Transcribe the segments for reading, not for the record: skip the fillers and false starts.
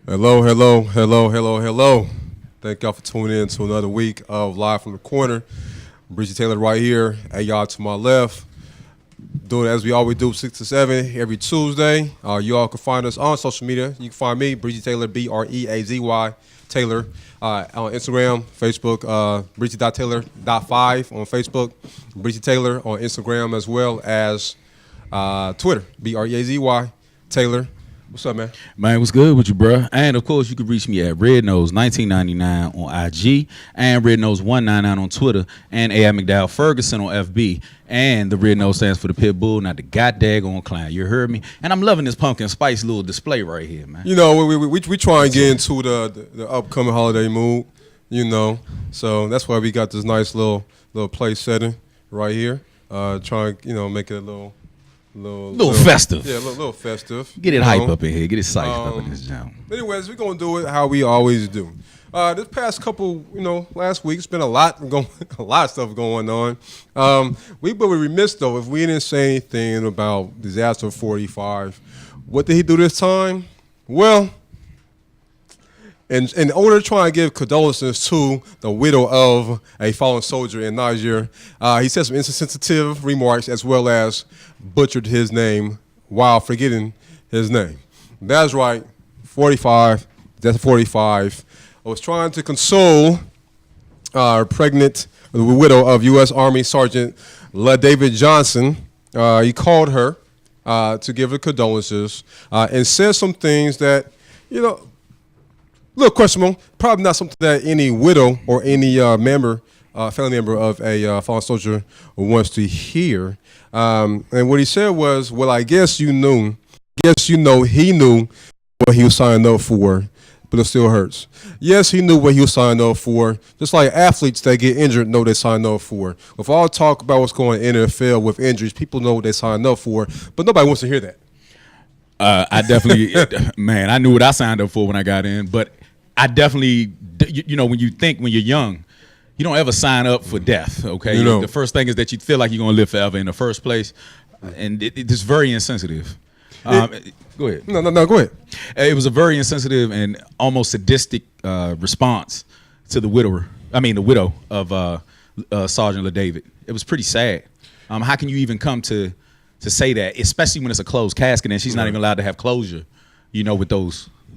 Hello, hello, hello, hello, hello. Thank y'all for tuning in to another week of Live from the Corner. Breezy Taylor right here, y'all to my left. Doing it as we always do, 6 to 7 every Tuesday. You all can find us on social media. You can find me, Breezy Taylor, Breazy Taylor, on Instagram, Facebook, Breezy.Taylor.5 on Facebook, Breezy Taylor on Instagram, as well as Twitter, Breazy Taylor. What's up, man? Man, what's good with you, bro? And of course, you can reach me at RedNose1999 on IG and RedNose199 on Twitter and AI McDowell Ferguson on FB. And the Red Nose stands for the Pit Bull, not the goddamn clown. You heard me? And I'm loving this pumpkin spice little display right here, man. You know, we try and get into the upcoming holiday mood, you know. So that's why we got this nice little place setting right here. Trying, make it a little festive. Yeah, a little festive. Get it hype up in here. Get it psyched up in this jam. Anyways, we're going to do it how we always do. This past couple, last week, it's been a lot of stuff going on. We were remiss, though, if we didn't say anything about Disaster 45. What did he do this time? Well, in order to try and give condolences to the widow of a fallen soldier in Niger, he said some insensitive remarks as well as butchered his name while forgetting his name. That's right, 45. That's 45. I was trying to console pregnant widow of U.S. Army Sergeant David Johnson. He called her to give her condolences and said some things that, little questionable, probably not something that any widow or any family member of a fallen soldier wants to hear. And what he said was, well, I guess he knew what he was signing up for, but it still hurts. Yes, he knew what he was signing up for, just like athletes that get injured know they signed up for. With all talk about what's going on in the NFL with injuries, people know what they signed up for, but nobody wants to hear that. I definitely, man, I knew what I signed up for when I got in, but I definitely, when you're young, you don't ever sign up for death, okay? The first thing is that you feel like you're going to live forever in the first place, and it's very insensitive. Go ahead. No, go ahead. It was a very insensitive and almost sadistic response to the widow of Sergeant LaDavid. It was pretty sad. How can you even come to say that, especially when it's a closed casket and she's not even allowed to have closure,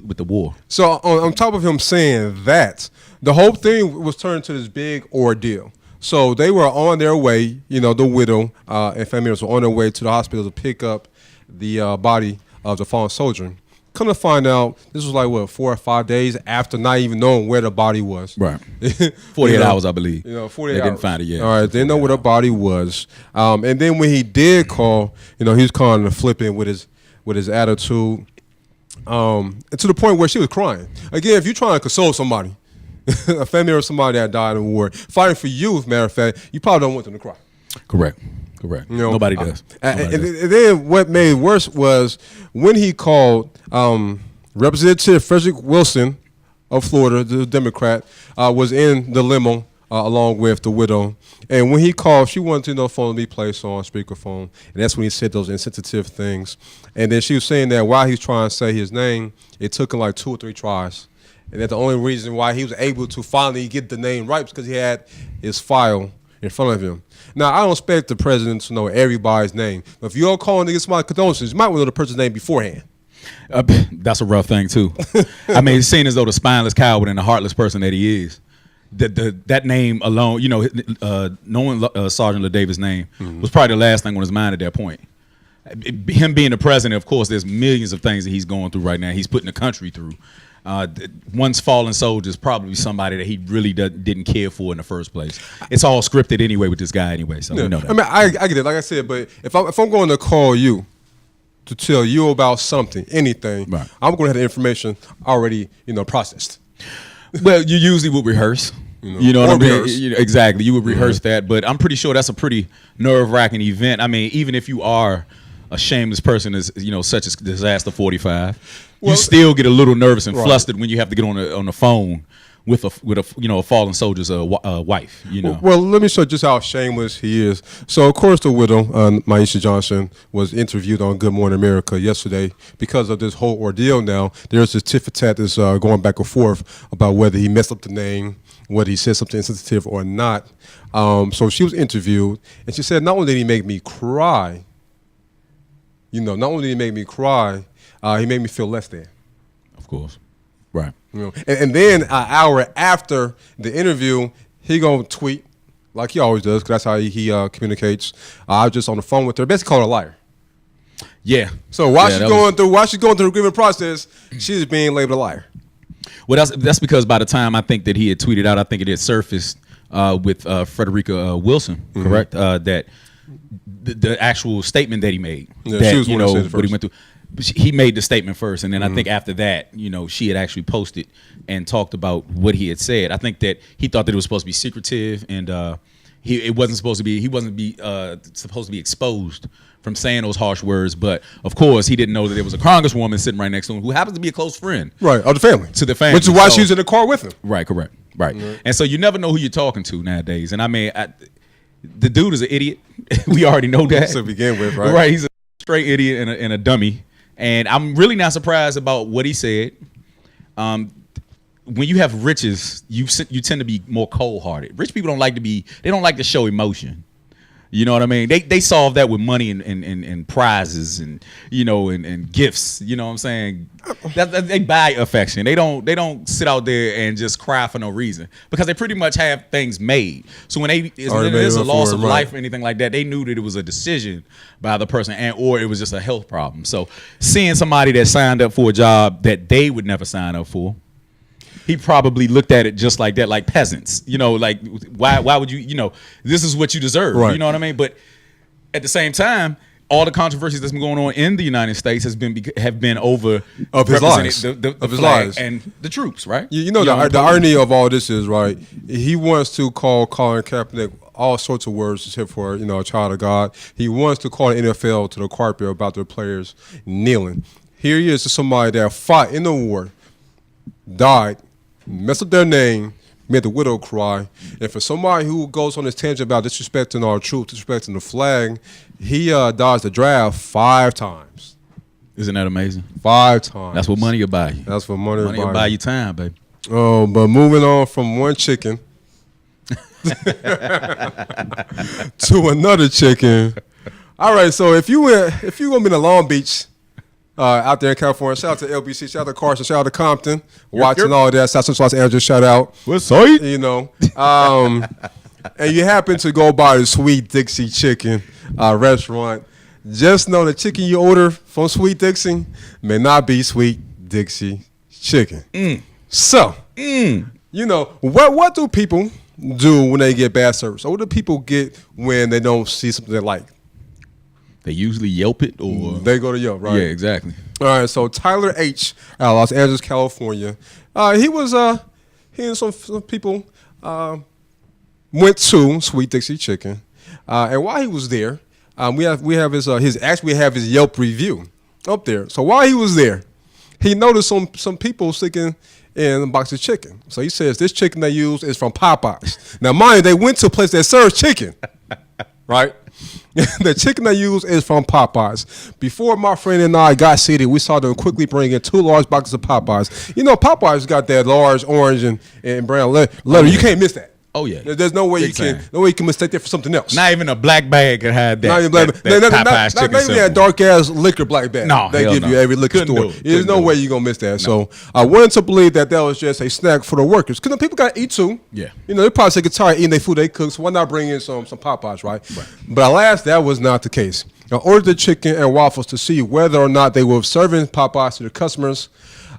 with the war. So on top of him saying that, the whole thing was turned to this big ordeal. So they were on their way, the widow and family members were on their way to the hospital to pick up the body of the fallen soldier. Come to find out, this was like, 4 or 5 days after not even knowing where the body was. Right. 48 hours, I believe. 48 they hours. Didn't find it yet. All right, they didn't know where the body was. And then when he did call, he was kind of flipping with his attitude. And to the point where she was crying. Again, if you're trying to console somebody, a family or somebody that died in war, fighting for you, as a matter of fact, you probably don't want them to cry. Correct. Nobody does. And then what made it worse was when he called Representative Frederick Wilson of Florida, the Democrat, was in the limo along with the widow. And when he called, she wanted to know phone to be placed on speakerphone. And that's when he said those insensitive things. And then she was saying that while he was trying to say his name, it took him like 2 or 3 tries. And that's the only reason why he was able to finally get the name right, because he had his file in front of him. Now, I don't expect the president to know everybody's name. But if you're calling to get somebody condolences, you might want to know the person's name beforehand. That's a rough thing, too. I mean, it's seen as though the spineless coward and the heartless person that he is. That name alone, knowing Sergeant LaDavid's name was probably the last thing on his mind at that point. Him being the president, of course, there's millions of things that he's going through right now. He's putting the country through. One's fallen soldier is probably somebody that he really didn't care for in the first place. It's all scripted anyway with this guy anyway, so we know that. I mean, I get it. Like I said, but if I'm going to call you to tell you about something, anything, right, I'm going to have the information already, processed. Well, you usually would rehearse. You know what I mean? Exactly. You would rehearse that, but I'm pretty sure that's a pretty nerve-wracking event. I mean, even if you are a shameless person, as such as Disaster 45, you still get a little nervous and flustered when you have to get on the phone with a fallen soldier's wife. Well, let me show just how shameless he is. So, of course, the widow, Maisha Johnson, was interviewed on Good Morning America yesterday because of this whole ordeal. Now, there's this tit for tat that's going back and forth about whether he messed up the name, whether he said something insensitive or not. So she was interviewed, and she said, not only did he make me cry, not only did he make me cry, he made me feel less than. Of course. Right. And then an hour after the interview, he gonna tweet like he always does, because that's how he communicates. I was just on the phone with her, basically called her a liar. Yeah. So while she's going through the agreement process, she's being labeled a liar. Well, that's because by the time I think that he had tweeted out, I think it had surfaced with Frederica Wilson, correct? That the actual statement that he made, that she was what he went through. He made the statement first, and then I think after that, she had actually posted and talked about what he had said. I think that he thought that it was supposed to be secretive, and he wasn't supposed to be exposed from saying those harsh words. But of course, he didn't know that there was a congresswoman sitting right next to him who happens to be a close friend, right, of the family, which is why she was in the car with him. Right, correct, right. And so you never know who you're talking to nowadays. And I mean, the dude is an idiot. We already know that to begin with, right? Right, he's a straight idiot and a dummy. And I'm really not surprised about what he said. When you have riches, you tend to be more cold-hearted. Rich people don't like to show emotion. You know what I mean? They solve that with money and prizes and and gifts. You know what I'm saying? They buy affection. They don't sit out there and just cry for no reason, because they pretty much have things made. So when there's a loss of life or anything like that, they knew that it was a decision by the person or it was just a health problem. So seeing somebody that signed up for a job that they would never sign up for, he probably looked at it just like that, like peasants. Like why would you? This is what you deserve. Right. You know what I mean? But at the same time, all the controversies that's been going on in the United States have been over of his lies, the of his flag lies, and the troops. Right. The irony of all this is, right, he wants to call Colin Kaepernick all sorts of words except for a child of God. He wants to call the NFL to the carpet about their players kneeling. Here he is, to somebody that fought in the war, died, messed up their name, made the widow cry. And for somebody who goes on this tangent about disrespecting our troops, disrespecting the flag, he dodged the draft 5 times. Isn't that amazing? 5 times. That's what money will buy you. That's what money will buy you time, baby. Oh, but moving on from one chicken to another chicken. All right, so if you're gonna be in Long Beach, out there in California, shout out to LBC, shout out to Carson, shout out to Compton, watching all that. South Central Los Angeles, shout out. What's up? And you happen to go by the Sweet Dixie Chicken restaurant, just know the chicken you order from Sweet Dixie may not be Sweet Dixie chicken. So, what do people do when they get bad service? Or what do people get when they don't see something they like? They usually Yelp it, or they go to Yelp, right? Yeah, exactly. All right, so Tyler H. out of Los Angeles, California, he and some people went to Sweet Dixie Chicken, and while he was there, we have his Yelp review up there. So while he was there, he noticed some people sticking in a box of chicken. So he says this chicken they use is from Popeyes. Now, mind you, they went to a place that serves chicken, right? The chicken they use is from Popeyes. Before my friend and I got seated, we saw them quickly bring in 2 large boxes of Popeyes. Popeyes got that large orange and brown letter. You can't miss that. Oh yeah. There's no way you can mistake that for something else. Not even a black bag could have that. Not even black bag. Not even that dark ass liquor black bag. No, they give you every liquor store. There's no way you're gonna miss that. No. So I wanted to believe that was just a snack for the workers, because people gotta eat too. Yeah. They probably say get tired eating their food they cook. So why not bring in some Popeyes, right? But alas, that was not the case. I ordered the chicken and waffles to see whether or not they were serving Popeyes to the customers.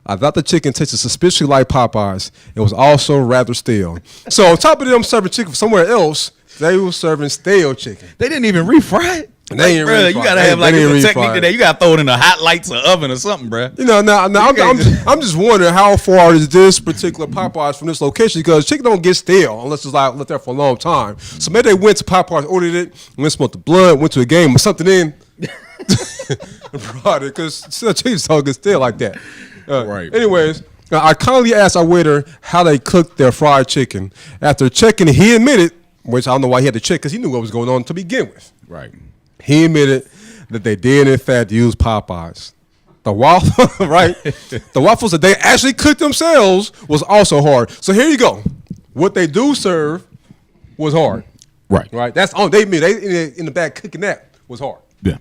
I thought the chicken tasted suspiciously like Popeyes. It was also rather stale. So on top of them serving chicken somewhere else, they were serving stale chicken. They didn't even refry it. They ain't refry. You gotta have a technique today. You gotta throw it in the hot lights or oven or something, bro. I'm just wondering how far is this particular Popeyes from this location, because chicken don't get stale unless it's left there for a long time. So maybe they went to Popeyes, ordered it, went smoked the blood, went to a game or something in, and brought it, because chicken don't get stale like that. Right. Anyways, I kindly asked our waiter how they cooked their fried chicken. After checking, he admitted, which I don't know why he had to check because he knew what was going on to begin with. Right. He admitted that they did, in fact, use Popeyes. The waffle, right? The waffles that they actually cooked themselves was also hard. So here you go. What they do serve was hard. Right. Right. That's all they mean. They in the back cooking that was hard. Yeah.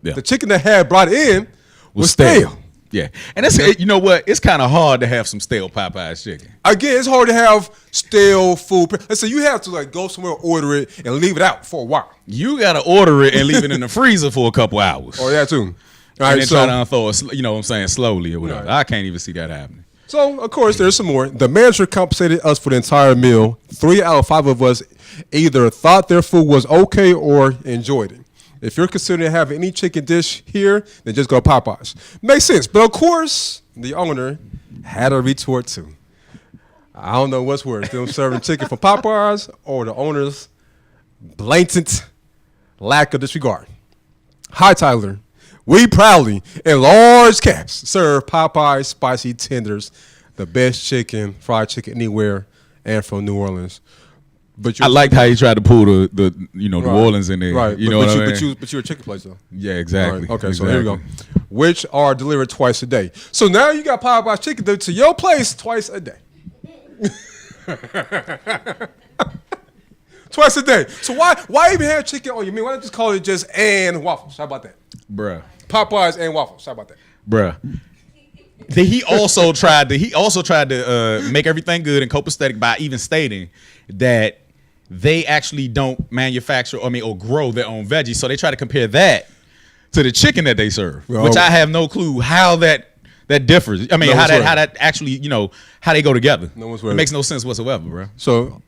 The chicken that had brought in was stale. Yeah, and it's you know what? It's kind of hard to have some stale Popeyes chicken. Again, it's hard to have stale food. Let's say you have to like go somewhere, order it, and leave it out for a while. You gotta order it and leave it in the freezer for a couple hours. Oh yeah, too. All And right, then so, try to unthaw it, you know what I'm saying, slowly or whatever. Right. I can't even see that happening. So, of course, there's some more. The manager compensated us for the entire meal. 3 out of 5 of us either thought their food was okay or enjoyed it. If you're considering having any chicken dish here, then just go to Popeyes. Makes sense. But, of course, the owner had a retort, too. I don't know what's worse, them serving chicken from Popeyes or the owner's blatant lack of disregard. Hi, Tyler. We proudly, in large caps, serve Popeyes spicy tenders, the best chicken, fried chicken anywhere, and from New Orleans. But I liked how you tried to pull the New Orleans in there. Right. You know what I mean? But you're a chicken place, though. Yeah, exactly. Right. Okay, exactly. so here we go. Which are delivered twice a day. So now you got Popeyes chicken delivered to your place twice a day. Twice a day. So why even have chicken on your meal? Why not just call it just and waffles? How about that? Bruh. Popeyes and waffles. How about that? Bruh. He also tried to make everything good and copacetic by even stating that they actually don't manufacture or grow their own veggies. So they try to compare that to the chicken that they serve, which I have no clue how that differs. I mean, how that actually, how they go together. It makes no sense whatsoever, bro. So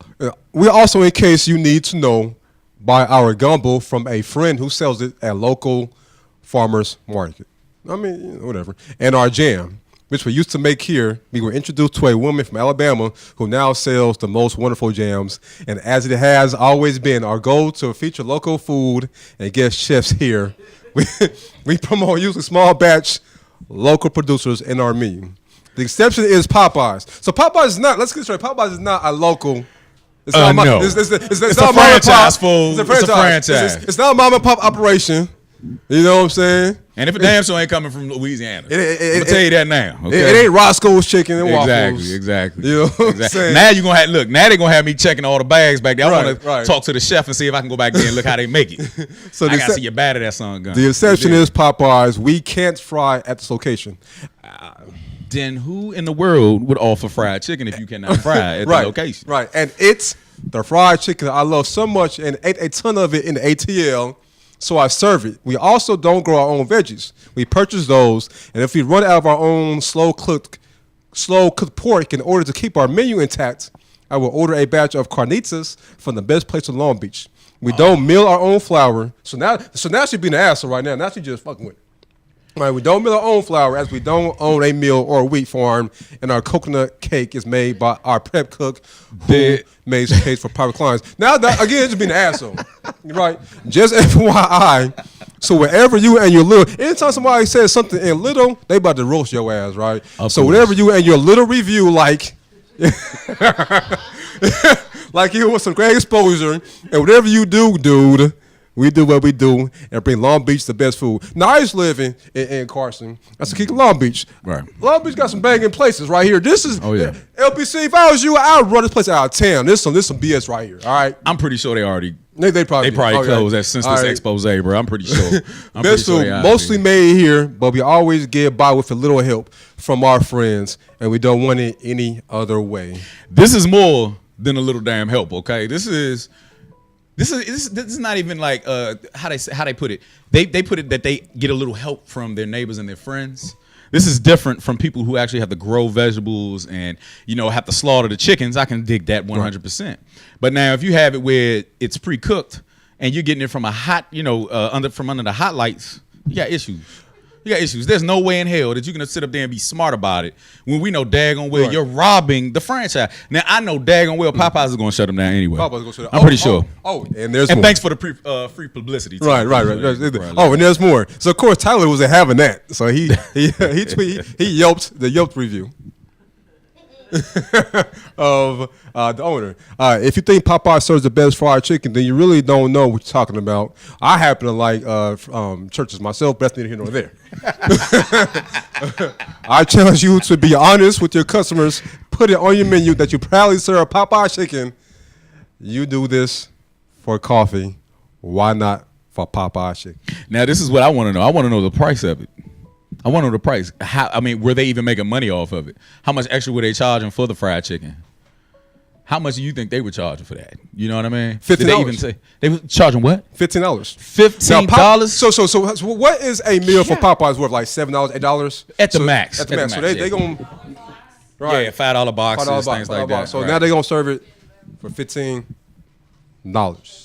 we also, in case you need to know, buy our gumbo from a friend who sells it at local farmers market. I mean, whatever. And our jam, which we used to make here, we were introduced to a woman from Alabama who now sells the most wonderful jams. And as it has always been, our goal to feature local food and get chefs here. We promote using small batch local producers in our menu. The exception is Popeyes. So Popeyes is not, let's get straight, Popeyes is not a local. It's not no. It's a franchise, fool. It's a franchise. It's not a mom and pop operation. You know what I'm saying? And if a damn show ain't coming from Louisiana, I'm gonna tell you that now. Okay? It ain't Roscoe's chicken and waffles. Exactly. You know what I'm saying? Now you're gonna have now they're gonna have me checking all the bags back there. I want to talk to the chef and see if I can go back there and look how they make it. So I gotta see you batter that son gun. The exception is Popeyes. We can't fry at this location. Then who in the world would offer fried chicken if you cannot fry at the location? Right, and it's the fried chicken I love so much and ate a ton of it in the ATL. So I serve it. We also don't grow our own veggies. We purchase those, and if we run out of our own slow cooked pork in order to keep our menu intact, I will order a batch of carnitas from the best place in Long Beach. We don't mill our own flour. So now she's being an asshole right now. Now she's just fucking with it. All right, we don't mill our own flour as we don't own a mill or wheat farm, and our coconut cake is made by our prep cook who makes cakes for private clients. Now, again, just being an asshole, right? Just FYI, so wherever you and your little, anytime somebody says something in little, they about to roast your ass, right? So whatever you and your little review, like you with some great exposure, and whatever you do, dude, we do what we do and bring Long Beach the best food. Now, I used to live in Carson. That's the key to Long Beach. Right. Long Beach got some banging places right here. This is LBC. If I was you, I would run this place out of town. This some BS right here. All right. I'm pretty sure they already. They probably closed that since this expose, bro. I'm pretty sure. Best food, mostly made here, but we always get by with a little help from our friends, and we don't want it any other way. This is more than a little damn help. Okay. This is not even like how they put it. They put it that they get a little help from their neighbors and their friends. This is different from people who actually have to grow vegetables and have to slaughter the chickens. I can dig that 100%. But now if you have it where it's pre-cooked and you're getting it from a hot, from under the hot lights, you got issues. There's no way in hell that you're going to sit up there and be smart about it when we know daggone well you're robbing the franchise. Now, I know daggone well Popeyes is going to shut them down anyway. Popeyes is going to shut them I'm pretty sure. And there's more. Thanks for the free publicity. Too. Right. And there's more. So, of course, Tyler wasn't having that. So he yelped the Yelp review. of the owner. If you think Popeye serves the best fried chicken, then you really don't know what you're talking about. I happen to like churches myself, but that's neither here nor there. I challenge you to be honest with your customers. Put it on your menu that you proudly serve Popeye chicken. You do this for coffee. Why not for Popeye chicken? Now, this is what I want to know. I want to know the price of it. I want to know the price. Were they even making money off of it? How much extra were they charging for the fried chicken? How much do you think they were charging for that? You know what I mean? $15. Did they even say they were charging what? $15. $15. So what is a meal for Popeyes worth? Like $7, $8? At the max. At the max. So they gonna yeah, $5 boxes, things like that. So now they gonna serve it for $15.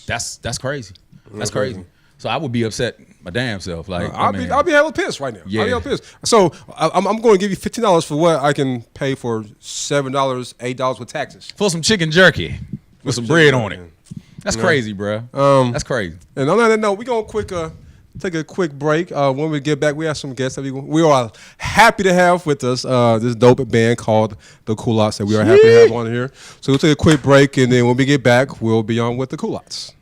That's crazy. That's crazy. So I would be upset my damn self. Like I'll be hella pissed right now. Yeah. I'll be hella pissed. So I'm going to give you $15 for what I can pay for $7, $8 with taxes for some chicken jerky with some bread on it. That's crazy, bro. That's crazy. And on that note, we're gonna take a quick break. When we get back, we have some guests that we are happy to have with us. This dope band called the Coolots that we are happy to have on here. So we'll take a quick break, and then when we get back, we'll be on with the Coolots.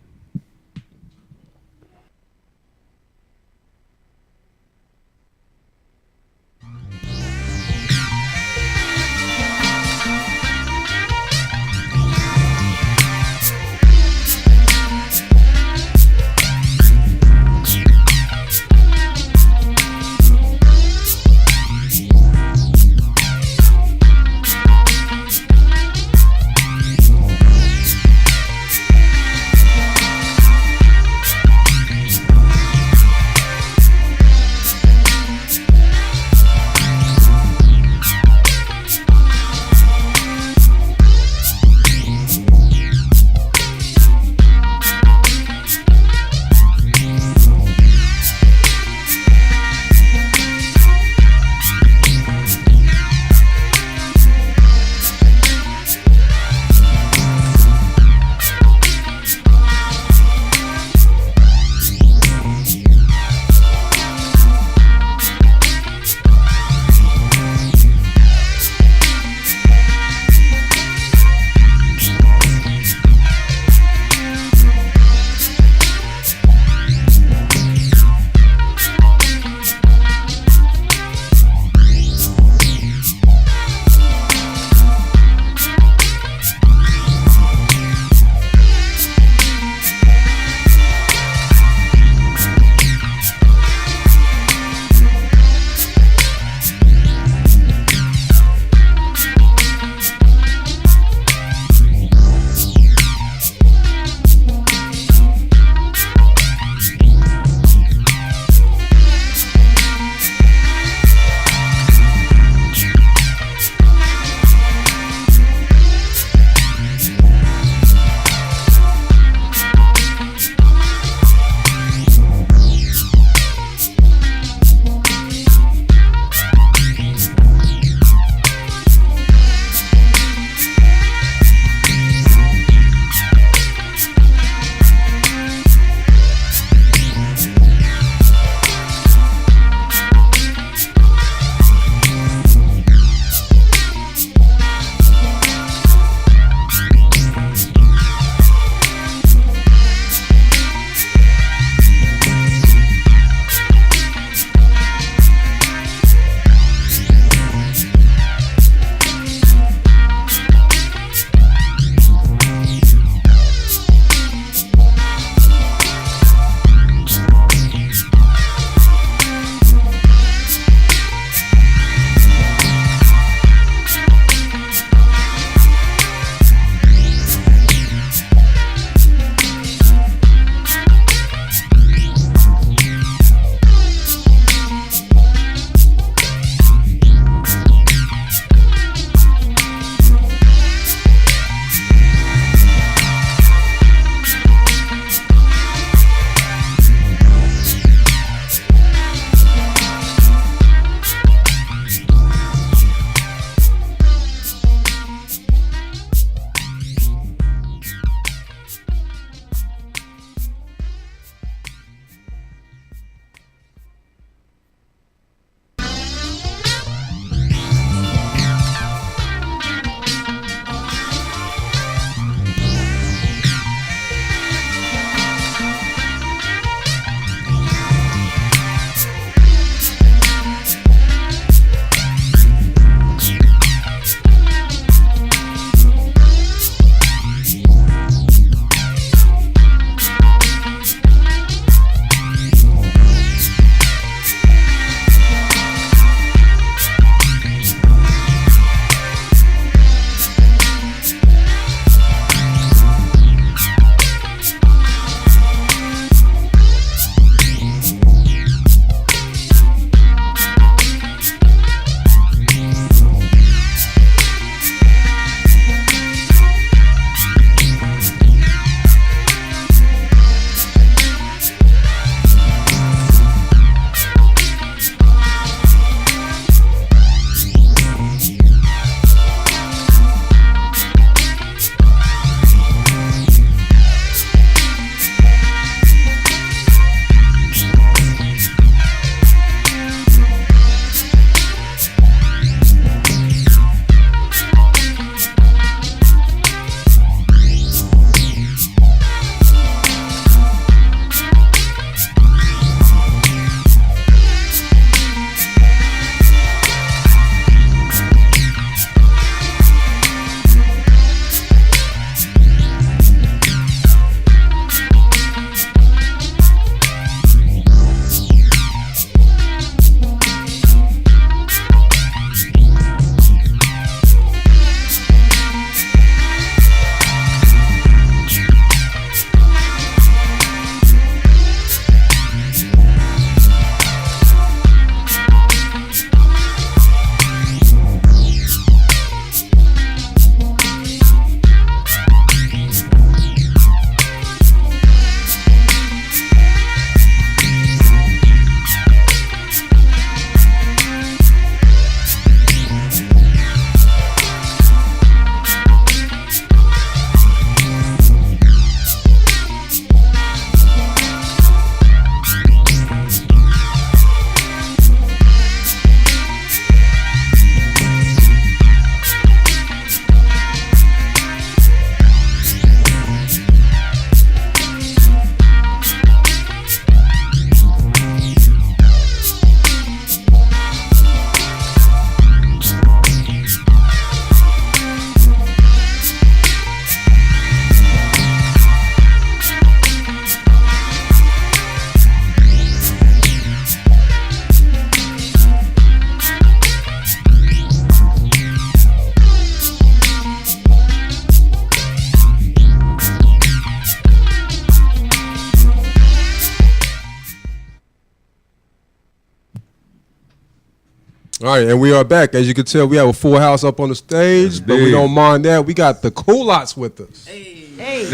All right, and we are back. As you can tell, we have a full house up on the stage, but we Indeed. don't mind that. We got the Coolots with us. Hey.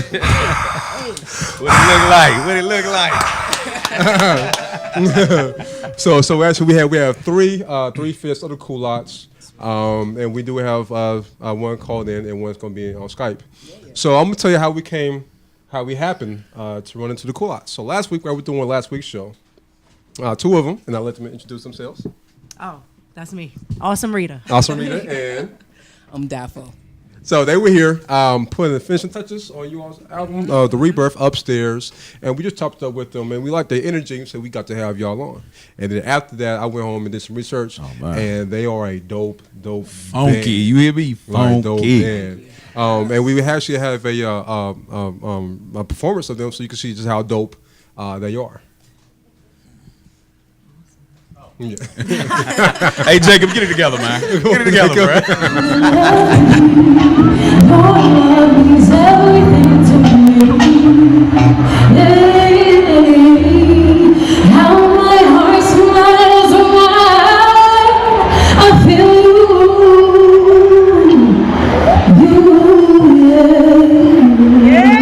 What it look like? So actually, we have three-fifths of the Coolots, and we do have one called in, and one's going to be on Skype. So I'm going to tell you how we happened to run into the Coolots. So last week, we were doing last week's show. Two of them, and I'll let them introduce themselves. Oh, that's me. Awesome Rita. Awesome, Rita, and I'm Daffo. so they were here putting the finishing touches on you all's album, The Rebirth, upstairs, and we just talked up with them, and we liked their energy, so we got to have y'all on. And then after that, I went home and did some research, and they are a dope Funky, band. you hear me? Like, dope Funky. band. And we actually have a performance of them, so you can see just how dope they are. Yeah. Hey, Jacob, get it together, man. Get it together, bro. Your love means everything to me. Hey, how my heart smiles wide. I feel you, yeah.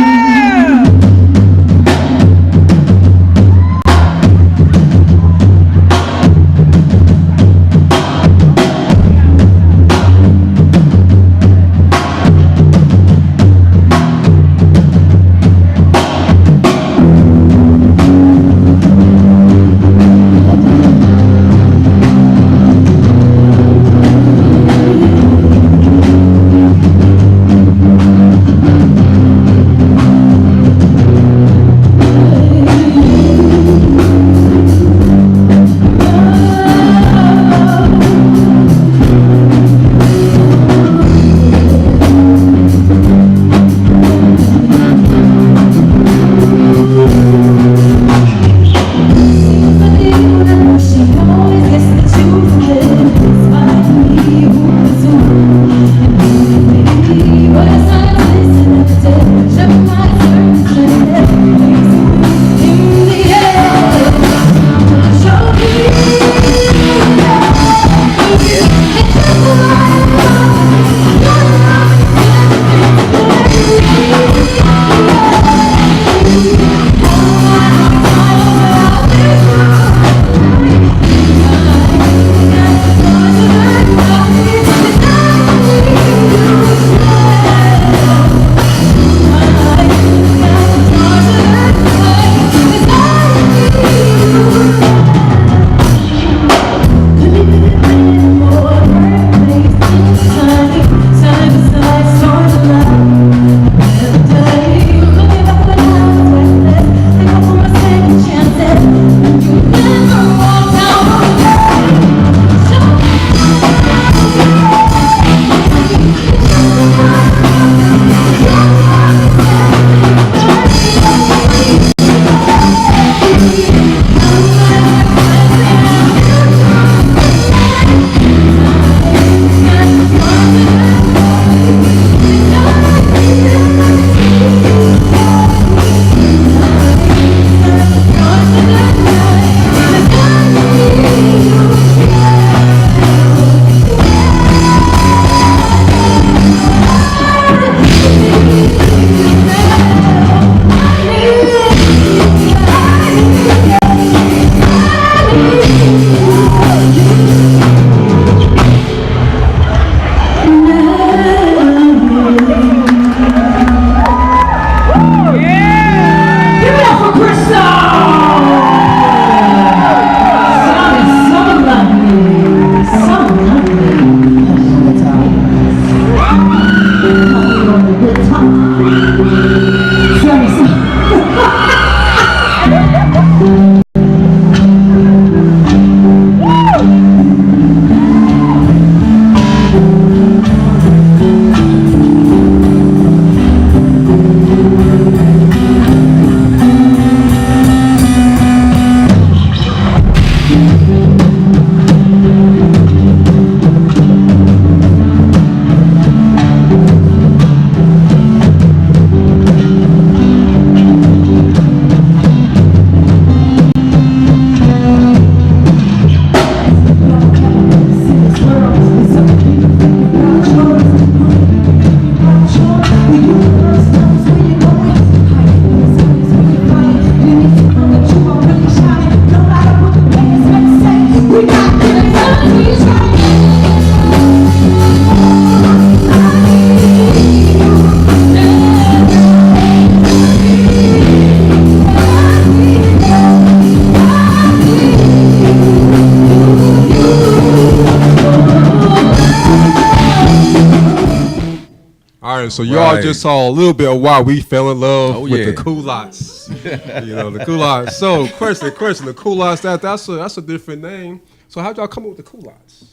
All right, so y'all Right. just saw a little bit of why we fell in love Oh, with yeah. the culottes. The culottes. So, question, the culottes. That's a different name. So, how'd y'all come up with the culottes?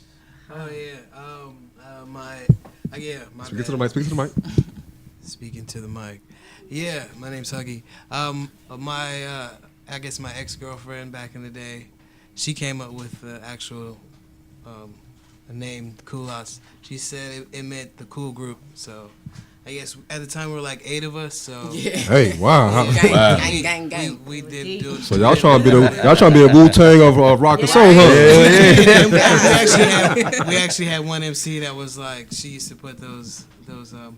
Oh yeah. My Speak to the mic. Speak to the mic. Speaking to the mic. Yeah, my name's Huggy. I guess my ex-girlfriend back in the day, she came up with the actual name, Coolots. She said it meant the cool group. So I guess at the time we were like 8 of us. So Hey, wow. Gang. we did do it. So y'all trying to be the Wu-Tang of rock and soul, huh? We actually had one MC that was like, she used to put those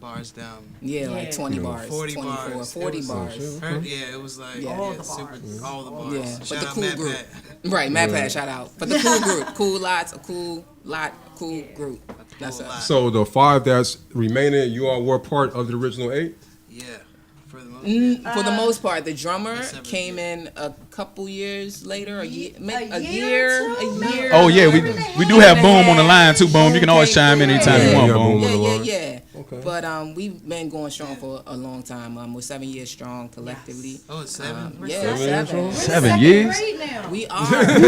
bars down. Yeah, like 20 bars, 40 24, bars. 40 It was- bars. Yeah, it was like All the bars. all the bars. Yeah, but Shout the out cool Matt group. Pat. Right, Mad Pat, shout out. But the cool group, cool lots, a cool lot, cool group. That's Cool us. lot. So the 5 that's remaining, you all were part of the original 8. Yeah, for the most. For the most part, the drummer That's seven came years. in a couple years later, a year. a year or two? year. Oh yeah, we do have Boom on the line too. Boom, you can always chime in anytime you Yeah, want. yeah, Boom. Boom. Yeah. Okay. But we've been going strong for a long time. We're 7 years strong collectively. Oh, it's 7. Yeah, 7 7. 7 years. Great now. We are. Second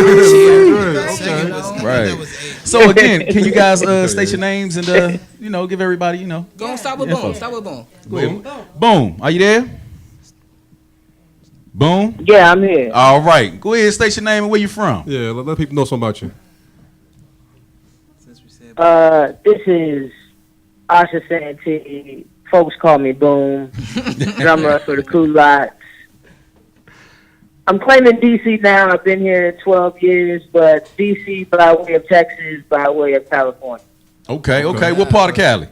was, I think Right. that was 8. So again, can you guys state your names and give everybody Go on, start with Yeah. Boom. Start with Boom. Go ahead. Boom. Are you there? Boom. Yeah, I'm here. All right. Go ahead. State your name and where you from. Yeah, let people know something about you. Since we said This is Asha Santee. Folks call me Boom. Drummer for the Culottes. I'm claiming DC now. I've been here 12 years, but DC by way of Texas, by way of California. Okay. What part of Cali?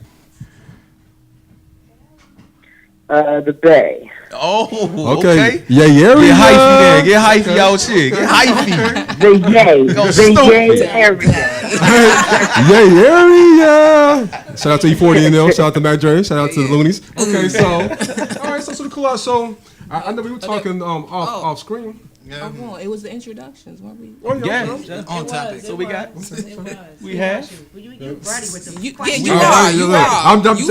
The Bay. Oh, okay. Yeah, yeah. Get hyphy there. Get hyphy out here. Get hyphy. The Yay. Go The stupid. Yay area. Yeah. Shout out to E40 and them. Shout out to Matt Dre. Shout out to the Loonies. Okay, so all right, so the cool out. So I know we were talking off screen. yeah. Well, it was the introductions, weren't we? Oh Yeah. On topic. So we got. It was. We have. You ready with them? You questions. are. You are. I'm just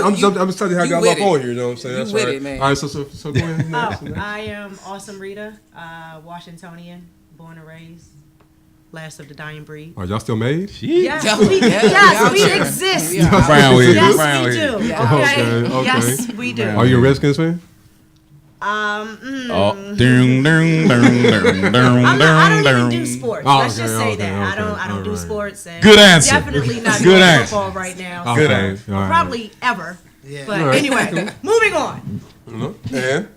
telling you how you y'all with up it. on here. You know what I'm saying? You That's with right. it, man. All right, so go ahead. Oh, I am Awesome Rita, Washingtonian, born and raised, last of the dying breed. Are y'all still made? Yes, Yeah, we, yeah, yes, we we are. exist. We are. Brown with it. Yes, Brown we with it. do. Yeah. Okay. Okay. Yes, we do. Are you a Redskins fan? Oh, ding, ding, ding, ding, I don't even do ding. sports. Oh, Let's okay, just say okay, that. okay. I don't do Alright. sports. And Good answer. Definitely not Good doing answer. football right now. Good Okay. answer. All right. Probably ever. Yeah. But Alright. anyway, moving on. And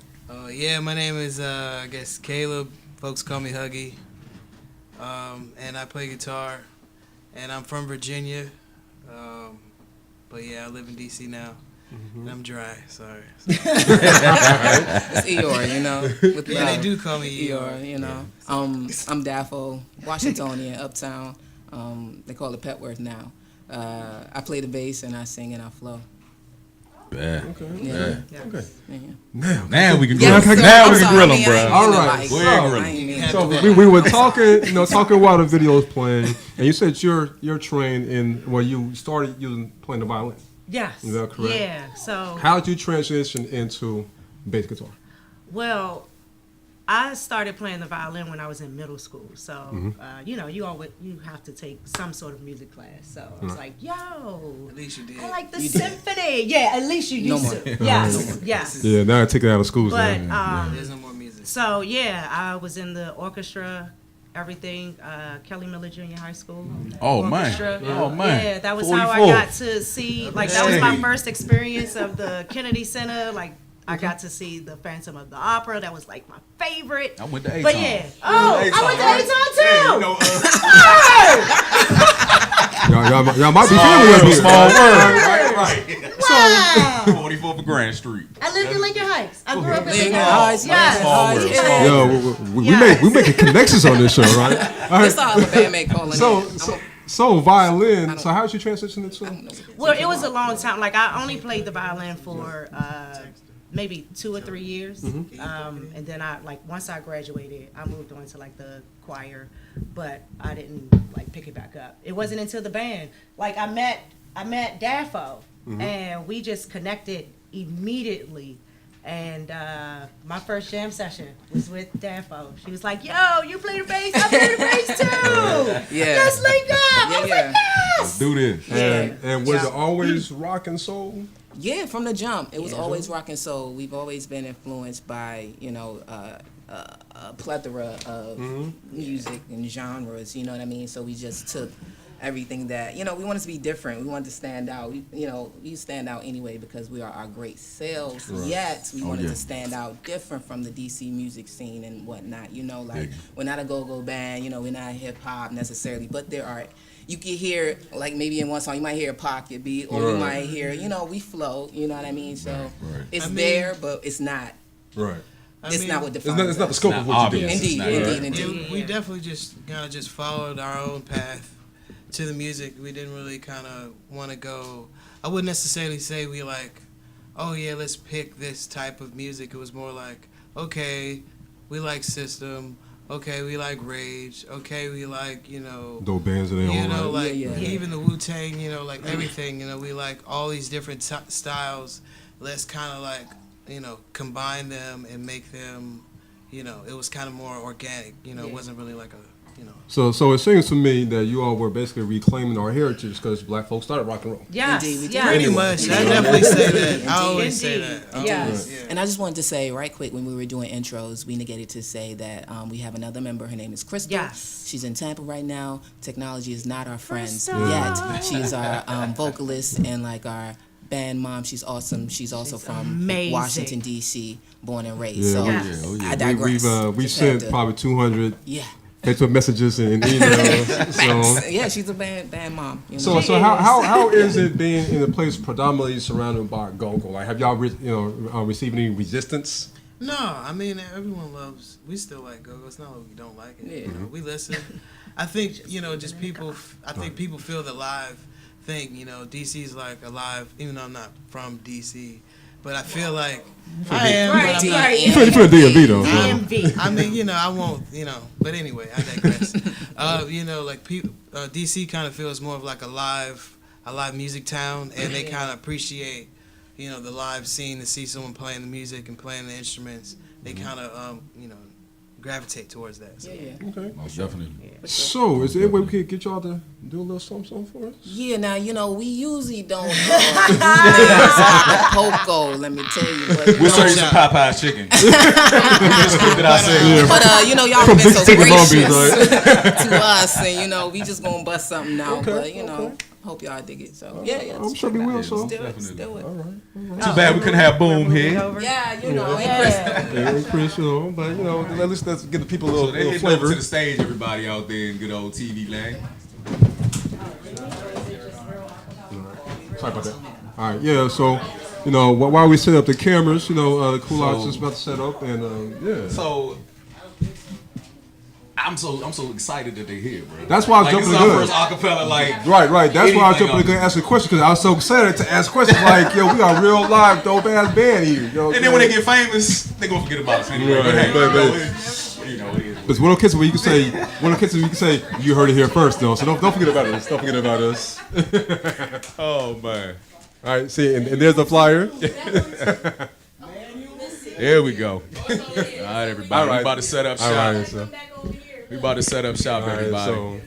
Yeah, my name is I guess Caleb. Folks call me Huggy. And I play guitar. And I'm from Virginia. But yeah, I live in DC now. And I'm dry. Sorry. It's Eeyore, you know. With Yeah, they love. do call me Eeyore, you know. I'm Daffo, Washingtonian, Uptown. They call it Petworth now. I play the bass and I sing and I flow. Yeah. Yeah. Yeah. Now we can grill Yes, him. sir. Now I'm we can sorry, grill I him, mean, bro. I ain't All mean to, right, like, so- I ain't mean to- so we were talking while the video was playing, and you said you're trained in you started playing the violin. Yes. Is that correct? Yeah. So, How did you transition into bass guitar? well, I started playing the violin when I was in middle school. So, you have to take some sort of music class. So I was like, yo, At least you did. I like the symphony. Yeah, at least you No used more. to. Yes, yes. Yeah, now I take it out of schools. But There's no more music. so yeah, I was in the orchestra, everything. Kelly Miller Junior High School. Oh, man. Orchestra. Oh, man. Yeah, that was how I 44. got to see. Like that was my Hey. first experience of the Kennedy Center. Like I got to see the Phantom of the Opera. That was like my favorite. I went to A-Town. But yeah. Oh, I went to A-Town too. Y'all might be familiar with Small it. world. Right. Wow. 44th Grand Street. I lived in Lincoln Heights. I grew up in Lincoln Lincoln Heights, Heights. Yes. Small world. Yes. Yo, we Yes. making connections on this show, right? All That's right. all the bandmate calling So violin. So how did you transition into? Well, it was a long time. Like I only played the violin for maybe 2 or 3 years, and then once I graduated, I moved on to like the choir, but I didn't like pick it back up. It wasn't until the band. Like I met Daffo and we just connected immediately. And my first jam session was with Dafo. She was like, "Yo, you play the bass? I play the bass too. Yeah. Let's link up." I was Yeah. like, "Yes." Do this. And was it always rock and soul? Yeah, from the jump, it was Yeah. always rock and soul. We've always been influenced by, a plethora of music and genres. You know what I mean? So we just took everything that, we wanted to be different. We wanted to stand out. We stand out anyway because we are our great selves. Right. Yet we wanted yeah. to stand out different from the DC music scene and whatnot. Big. We're not a go-go band. We're not hip hop necessarily, but there are. You can hear, like maybe in one song, you might hear a pocket beat, or you Right. might hear, we flow. You know what I mean? So Right. it's I mean- there, but it's not. Right. It's not what defines It's not the us. scope It's of not what you do. obvious. Indeed, It's not indeed, right. indeed. We definitely just kind of just followed our own path to the music. We didn't really kind of want to go. I wouldn't necessarily say we like, oh yeah, let's pick this type of music. It was more like, okay, we like System. Okay, we like Rage. Okay, we like Dope bands in their own right. like Yeah, yeah. even the Wu-Tang. Like everything. We like all these different styles. Let's kind of like combine them and make them. It was kind of more organic. It wasn't really like a. So it seems to me that you all were basically reclaiming our heritage because black folks started rock and roll. Yes, Indeed, we did. yes. Pretty much. I definitely say that. I always Indeed. say Indeed. that. Yes. Yeah. And I just wanted to say right quick, when we were doing intros, we negated to say that we have another member. Her name is Crystal. Yes. She's in Tampa right now. Technology is not our friend Crystal. yet. She's our vocalist and like our band mom. She's awesome. She's also from amazing. Washington, D.C., born and raised. Yeah, so Yes. Oh, yeah. I digress. We've Just had sent to- probably 200 Yeah. Facebook messages and emails. so Yeah, she's a band mom. so how is it being in a place predominantly surrounded by go-go? Like, have y'all received any resistance? No, I mean everyone loves. We still like go-go. It's not like we don't like it. Yeah. We listen. I think just people. I think people feel the live thing. DC's like a live. Even though I'm not from DC, but I feel like I am. Right, but I'm not. right. You feel the DMV though. So. DMV. I mean, I won't, but anyway, I digress. Like people, DC kind of feels more of like a live music town, and they kind of appreciate, the live scene to see someone playing the music and playing the instruments. They kind of, gravitate towards that. So. Yeah. Okay. Most definitely. So is there any way we could get y'all to do a little something for us? Yeah, now, we usually don't do things like the Poco, let me tell you. But, We'll serve you some Popeye's chicken. Just keep it outside. But y'all From been so Big Chicken gracious Lumbies, to us, and we just gonna bust something out. Okay, But hope y'all dig it. So yeah, I'm sure we will. So. Still it, Definitely. still it. All right. Too bad we couldn't have Boom here. Yeah, ain't Yeah. Crystal. Yeah, pretty sure, but at least let's give the people a So little, they little hit over flavor. to the stage, everybody out there in good old TV land. Sorry about that. All right, yeah. So, while we set up the cameras, Cool Out's just about to set up, and yeah. So I'm so excited that they're here, bro. That's why I was Like, this jumping is our the first gun. acapella, like Right. That's why I was anything jumping the gun off. to ask a question because I was so excited to ask questions like, yo, we got a real live dope ass band here. And then when they get famous, they gonna forget about us anyway. Right, But hey, but- it is. It's one of the cases where you can say, you heard it here first, though. So don't forget about us. Don't forget about us. Oh man. All right, see, and there's the flyer. There we go. All right, everybody. All right. We about to set up All shop. right, so. We about to set up shop, everybody. All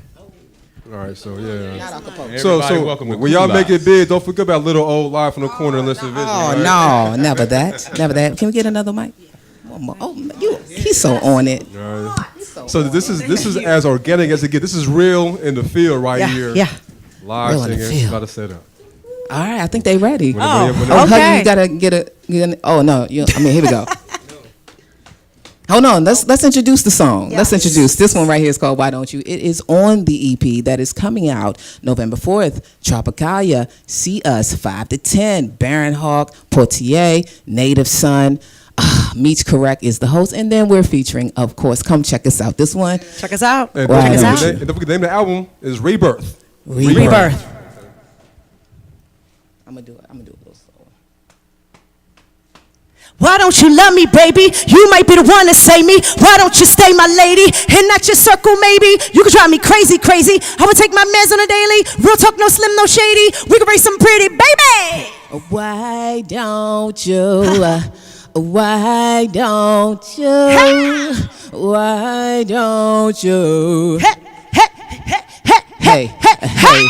right, so yeah. Not Acapulco. Everybody welcome to when y'all Cool make Lives. it big, don't forget about little old live from the corner and listen to vision. Oh right? no, never that, never that. Can we get another mic? One more. Oh, he's so on it. All right. So this is as organic as it gets. This is real in the field right here. Yeah. Live Real in the singing. field. About to set up. All right, I think they ready. Whenever- Oh, okay. Huggy, you gotta get a. Oh no, here we go. Hold on, let's introduce the song. Let's introduce this one right here. Is called "Why Don't You." It is on the EP that is coming out November 4th. Tropicalia, See Us, 5 to 10. Baron Hawk, Portier, Native Son. Meets Correct is the host, and then we're featuring, of course. Come check us out. This one, Check us out. And Why don't don't forget you? the name of the album is Rebirth. Rebirth. I'm gonna do it a little slower. Why don't you love me, baby? You might be the one to save me. Why don't you stay, my lady? And not your circle, maybe. You could drive me crazy, crazy. I would take my meds on a daily. Real talk, no slim, no shady. We could raise some pretty, baby. Why don't you? Why don't you? Why don't you? Hey, hey,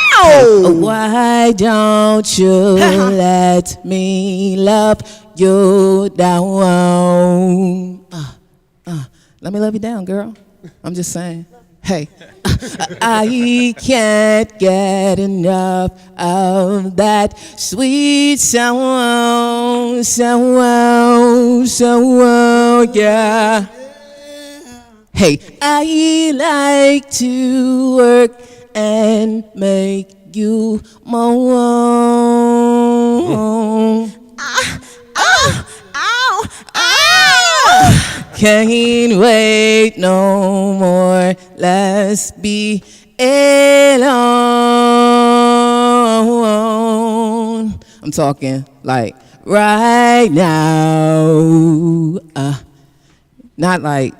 why don't you let me love you down? Let me love you down, girl. I'm just saying. Hey, I can't get enough of that sweet sound, yeah. Hey, I like to work and make you moan. Can't wait no more. Let's be alone. I'm talking like right now. Not like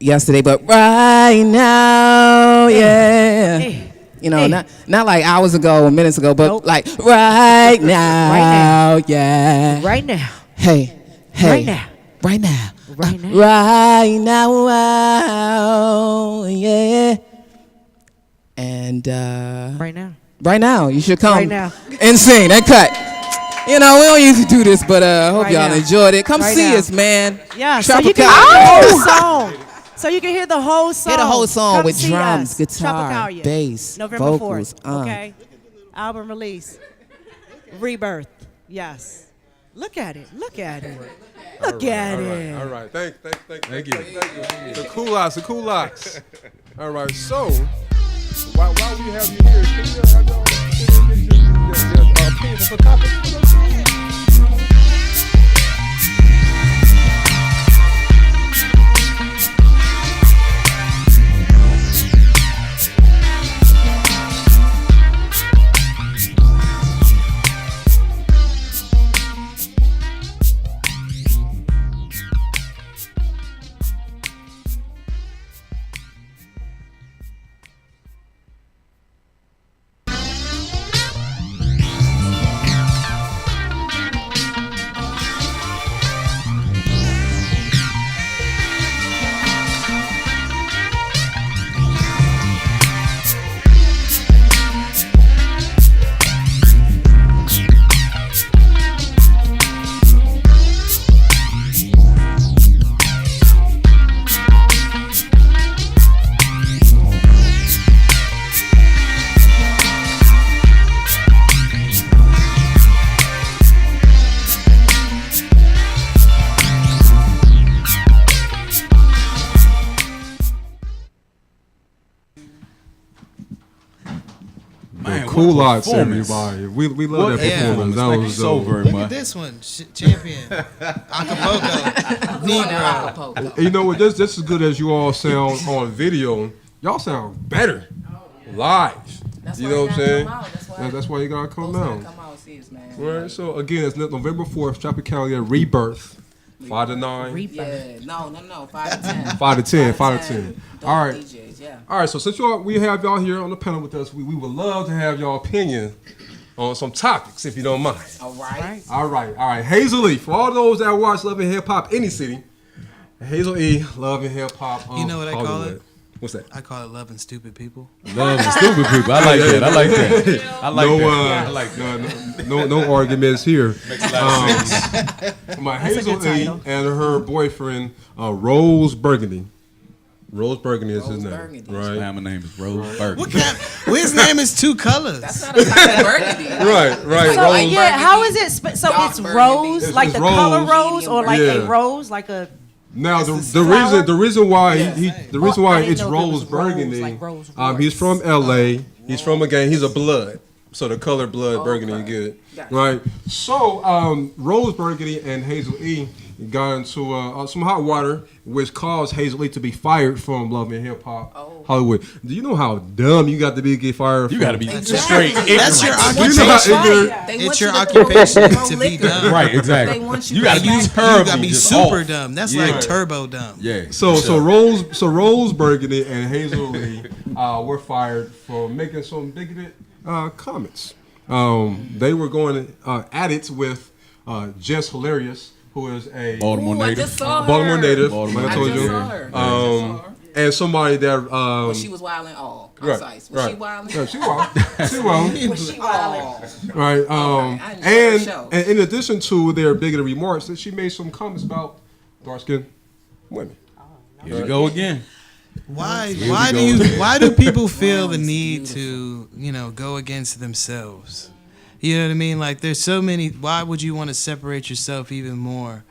yesterday, but right now, yeah. You know, not like hours ago or minutes ago, but like right now, yeah. Right now. Hey, Right now. right now. Right now. Right now, yeah. And Right now. right now, you should come Right now. and sing that cut. You know, we don't usually do this, but I hope Right y'all now. enjoyed it. Come Right see now. us, man. Yeah, so you can Tropicalia. hear the whole song. So you can hear the whole song. Hear the whole song Come with see drums, us. guitar, Tropicalia. bass, November vocals, 4th. Okay. Album release. Rebirth. Yes. Look at it. Look at it. Look at it. All right. Thank you. The cool locks. All right. So, while we have you here, can you have your opinions on topics for us? Cool lots, everybody. We love that performance. That Thank you was so dope. very Look much. at this one, champion, Acapulco, Negro. You know what? Just as good as you all sound on video, y'all sound better live. You know what I'm saying? That's why you gotta come out. Come out, see us, man. Right. So again, it's November 4th, Tropicalia Rebirth, 5 to 9, Yeah, no, 5 to 10. 5 to 10, 5 to 10. All right. DJs, yeah. All right, so since we have y'all here on the panel with us, we would love to have y'all opinion on some topics, if you don't mind. All right. All right. Hazel E, for all those that watch Love and Hip Hop any city, Hazel E, Love and Hip Hop. You know what I call Hollywood. it? What's that? I call it loving stupid people. Love and stupid people. I like that. I like that. I like No, that. I like that. no arguments here. Makes a lot of sense. My That's a Hazel good E title. and her boyfriend, Rose Burgundy. Rose Burgundy is his name, Burgundy. right? My name is Rose Burke. What kind? Well, his name is two colors. That's not a type of burgundy. Right. So Rose. yeah, how is it? So Dark it's burgundy. rose, It's- like it's the color rose. rose, or like Yeah. a rose, like a. Now the flower? reason why Oh, I why didn't it's know if it Rose was rose, Burgundy. like rose He's from L.A. He's from he's a blood. So the color blood burgundy Okay. good, Gotcha. right? So Rose Burgundy and Hazel E got into some hot water, which caused Hazel E to be fired from Love and Hip Hop Hollywood. Do you know how dumb you got to be to get fired? You from? got to be Exactly. straight. That's your Do you know how occupation. ignorant? They It's want your you to occupation throw to be liquor. dumb. Right, exactly. They want you You to got to be smack- You terrible. gotta be just super off. dumb. That's Yeah. like turbo dumb. Yeah. So Rose Burgundy and Hazel Lee were fired for making some bigoted comments. They were going at it with Jess Hilarious, who is a Baltimore Ooh, I native. just saw her. Baltimore native, Baltimore like I I told just you, saw her. I just saw her. and somebody that Well, she was wilding all. Concise. Was she wilding? Yeah, she wild. She wild. Was she wilding? Right. I enjoyed the show. And in addition to their bigoted remarks, that she made some comments about dark skinned women. Here we go again. Why we do go. why do people feel the Wow, it's need to, go against themselves? You know what I mean? Like there's so many, why would you want to separate yourself even more?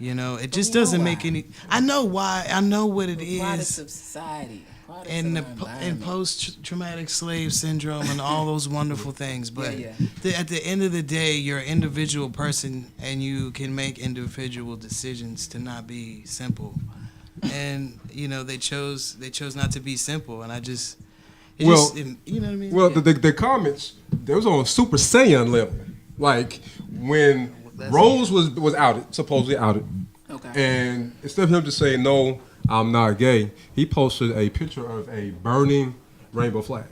It just doesn't make why. any. I know why. I know what it Products is. of society. Products And of our and environment. post-traumatic slave syndrome and all those wonderful things, but Yeah. At the end of the day, you're an individual person, and you can make individual decisions to not be simple. And they chose not to be simple, and you know what I mean? Well, Yeah. the comments, they was on a Super Saiyan level. Like when Rose was outed, supposedly outed, Okay. and instead of him just saying no, I'm not gay, he posted a picture of a burning rainbow flag,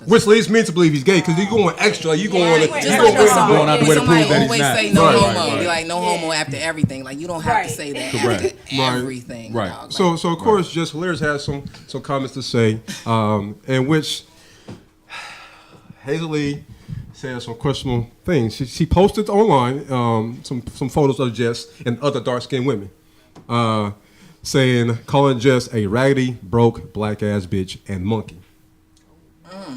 which leads me to believe he's gay because he's going extra. You going Just you like going the song. going out the way to Somebody prove that he's always not. say no Right, homo. right. Be like no homo after everything. Like you don't have to say that Correct. after everything. Right. dog. So of course, Just Hilarious has some comments to say, in which Hazel Lee said some questionable things. She posted online some photos of Jess and other dark skinned women, calling Jess a raggedy, broke, black ass bitch and monkey.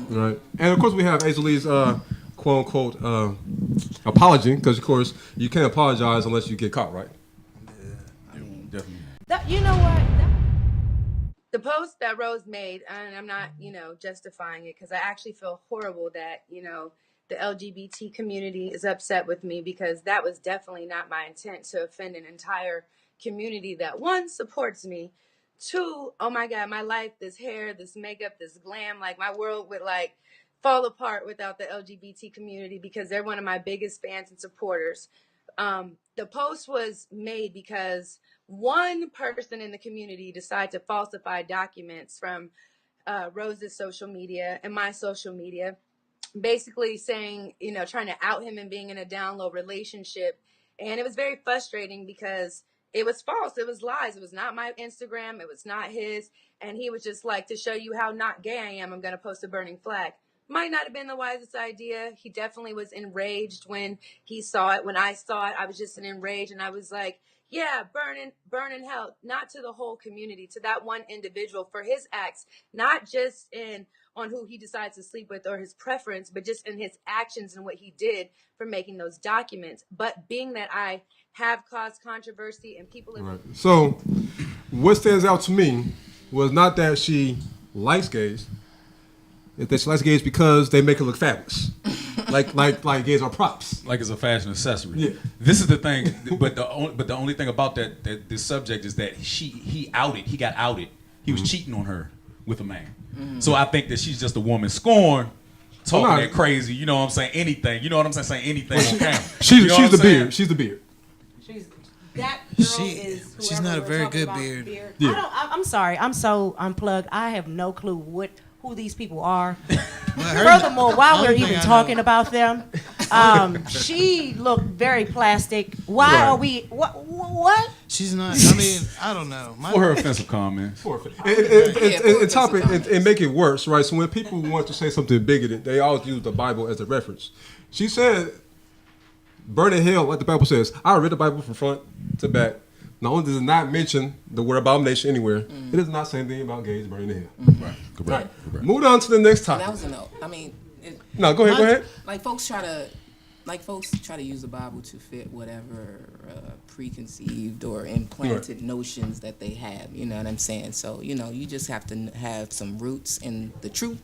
Right, and of course we have Hazel Lee's quote unquote apology because of course you can't apologize unless you get caught, right? Definitely. You know what? The post that Rose made, and I'm not, justifying it because I actually feel horrible that, the LGBT community is upset with me because that was definitely not my intent to offend an entire community that one supports me. Two, oh my God, my life, this hair, this makeup, this glam, like my world would fall apart without the LGBT community because they're one of my biggest fans and supporters. The post was made because one person in the community decided to falsify documents from Rose's social media and my social media, basically saying, trying to out him and being in a down low relationship. And it was very frustrating because it was false. It was lies. It was not my Instagram. It was not his. And he was just like, to show you how not gay I am, I'm going to post a burning flag. Might not have been the wisest idea. He definitely was enraged when he saw it. When I saw it, I was just enraged. And I was like, yeah, burn in hell. Not to the whole community, to that one individual for his acts, not just on who he decides to sleep with or his preference, but just in his actions and what he did for making those documents. But being that I have caused controversy and people Right. So, what stands out to me was not that she likes gays. It's that she likes gays because they make her look fabulous. like gays are props. Like it's a fashion accessory. Yeah. This is the thing, but the only thing about that this subject is that he got outed. He was cheating on her with a man. So I think that she's just a woman scorned, talking Well, no. that crazy. You know what I'm saying? Anything. You know what I'm saying? Saying anything on camera. She's You know what the I'm saying? beard. She's the beard. That girl She's not a very good beard. Yeah. I'm sorry. I'm so unplugged. I have no clue who these people are. Well, her- Furthermore, while we're only thing even I know- talking about them, she looked very plastic. Why Right. are we? What? She's not. I mean, I don't know. For her offensive comments. And make it worse, right? So when people want to say something bigoted, they always use the Bible as a reference. She said, burn in hell, like the Bible says. I read the Bible from front to back. Not only does it not mention the word abomination anywhere, it does not say anything about gays burning in hell. Right. Correct. Correct. Move on to the next That topic. was a no. I mean, No, go ahead. like folks try to use the Bible to fit whatever preconceived or implanted notions that they have. You know what I'm saying? So you just have to have some roots in the truth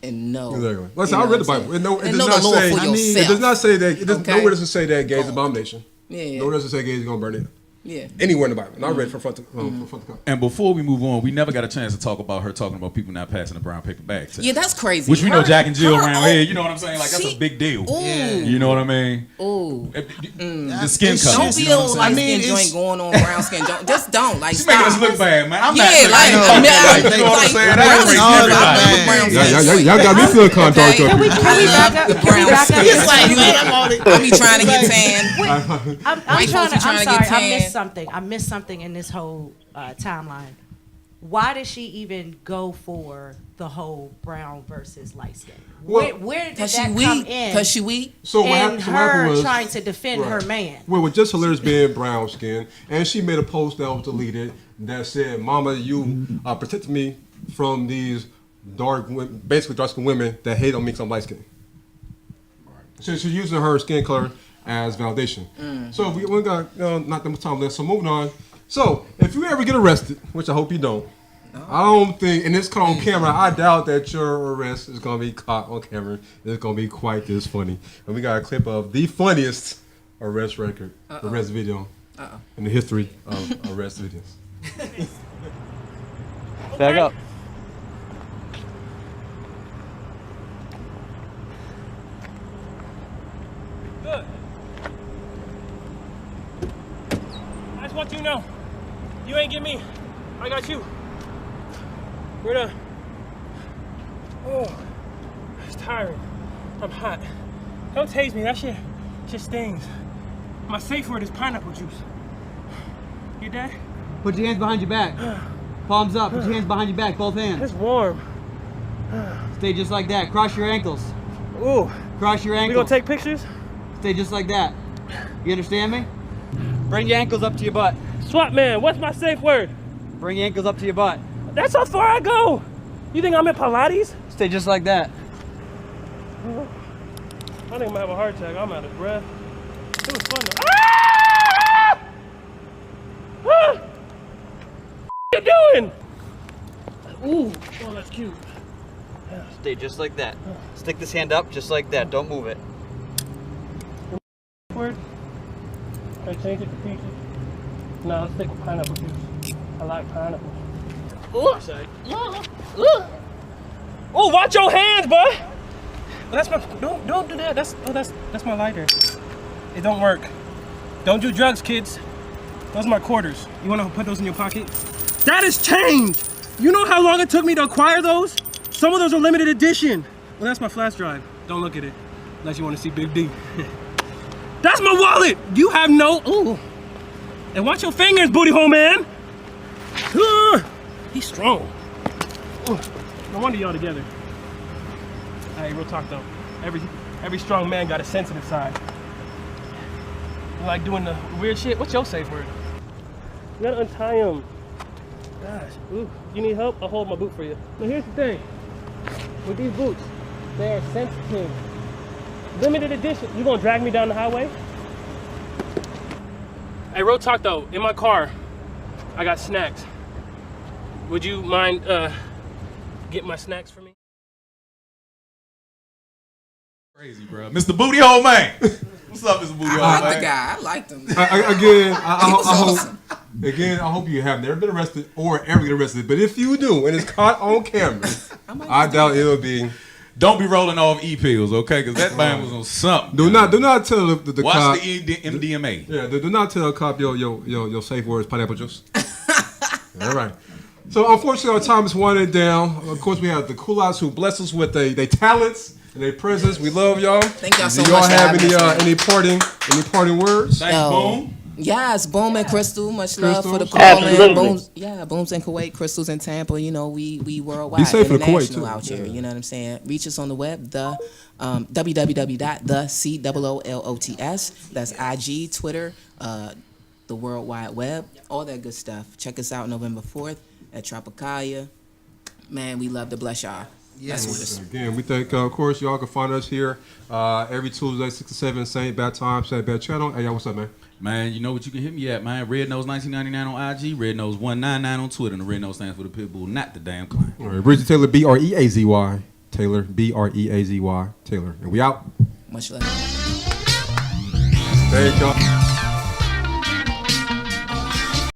and know. Exactly. Listen, I read the Bible. It And does know not the Lord say. for yourself. It does not say that. It does, Okay. Nowhere does it say that gay is an abomination. Yeah. Nowhere does it say gay is gonna burn it. Yeah. Anywhere in the Bible. And I read from front to from front to back. And before we move on, we never got a chance to talk about her talking about people not passing the brown paper bag test. Yeah, that's crazy. Which we know Her- Jack and Jill her- around here. You know what I'm saying? Like that's she- a big deal. Ooh. You know what I mean? Ooh. The skin color. Don't you be know a what I'm light saying? skin joint going on brown skin joint. Just don't. Like, She's making us stop. look bad, man. I'm Yeah, not like, you know what I'm like, saying? brown That skin, ain't brown everybody. skin. Y'all got me feeling kind of dark Okay. up. Can we back up? The Can we brown back up? skin. It's like, I be trying to get tan. I'm White trying folks be to. I'm trying to sorry. get I tan. missed something. I missed something in this whole timeline. Why did she even go for the whole brown versus light skin? Well, Where did Cause that she come weak. in? Cause she weak. So what and happened? So what happened her was trying to defend her Right. man. Well, with just hilarious being brown skin, and she made a post that was deleted that said, "Mama, you protected me from these basically dark skinned women that hate on me because I'm light skinned." So she's using her skin color as validation. So we got not that much time left. So moving on. So if you ever get arrested, which I hope you don't. I don't think, and it's caught on camera, I doubt that your arrest is going to be caught on camera. It's going to be quite this funny. And we got a clip of the funniest arrest record, arrest video in the history of arrest videos. Back up. Good. I just want you to know, you ain't get me. I got you. We're done. Oh, it's tiring. I'm hot. Don't tase me. That shit stings. My safe word is pineapple juice. You dead? Put your hands behind your back. Palms up. Put your hands behind your back. Both hands. It's warm. Stay just like that. Cross your ankles. Ooh. Cross your We ankles. gonna take pictures? Stay just like that. You understand me? Bring your ankles up to your butt. Swap man, what's my safe word? Bring your ankles up to your butt. That's how far I go. You think I'm in Pilates? Stay just like that. I think I'm gonna have a heart attack. I'm out of breath. It was fun though. Ah! Ah! What you doing? Ooh, oh, that's cute. Stay just like that. Stick this hand up just like that. Don't move it. Word. Can I change it to peaches? No, let's stick with pineapple juice. I like pineapple. Ooh, sorry. Oh, watch your hands, boy. That's my. Don't do that. That's my lighter. It don't work. Don't do drugs, kids. Those are my quarters. You wanna put those in your pocket? That is change. You know how long it took me to acquire those? Some of those are limited edition. Well, that's my flash drive. Don't look at it unless you want to see Big D. That's my wallet. You have no. Ooh. And watch your fingers, booty hole man. He's strong. Ooh. No wonder y'all together. Hey, real talk though. Every strong man got a sensitive side. You like doing the weird shit? What's your safe word? You gotta untie him. Gosh, ooh, you need help? I'll hold my boot for you. Now here's the thing. With these boots, they are sensitive. Limited edition. You gonna drag me down the highway? Hey, real talk though, in my car, I got snacks. Would you mind getting my snacks for me? Crazy, bro. Mr. Booty Hole Man. What's up, Mr. Booty Hole I Man? like the guy. I liked him. Again, I hope you have never been arrested or ever get arrested. But if you do, and it's caught on camera, I doubt it'll be. Don't be rolling off e-pills, okay? Because that man was on something. Do not tell the Watch cop. the MDMA. Yeah, do not tell a cop your safe word is pineapple juice. All right. So unfortunately, our time is winding down. Of course, we have the Coolites who bless us with their talents and their presence. We love y'all. Thank y'all so Do y'all much for have having us, any parting words? Thanks, Boom. Yes, Boom and Crystal. Much love for the Crystals? call in. Absolutely. Booms, yeah, Booms in Kuwait, Crystals in Tampa. You know, we worldwide, Be safe in Kuwait, international too. out here. Yeah. You know what I'm saying? Reach us on the web, the www.theCOOLOTS. That's IG, Twitter, the World Wide Web, all that good stuff. Check us out November 4th at Tropicalia. Man, we love to bless y'all. Yes. That's what it's. Again, we think, of course, y'all can find us here every Tuesday, 6 to 7, same bad time, same bad channel. Hey, y'all, what's up, man? Man, you know what you can hit me at, man. Red Nose 1999 on IG, Red Nose 199 on Twitter, and the Red Nose stands for the Pitbull, not the damn clown. All right, Bridget Taylor, BREAZY. Taylor, Breazy Taylor. And we out. Much love. Thank y'all.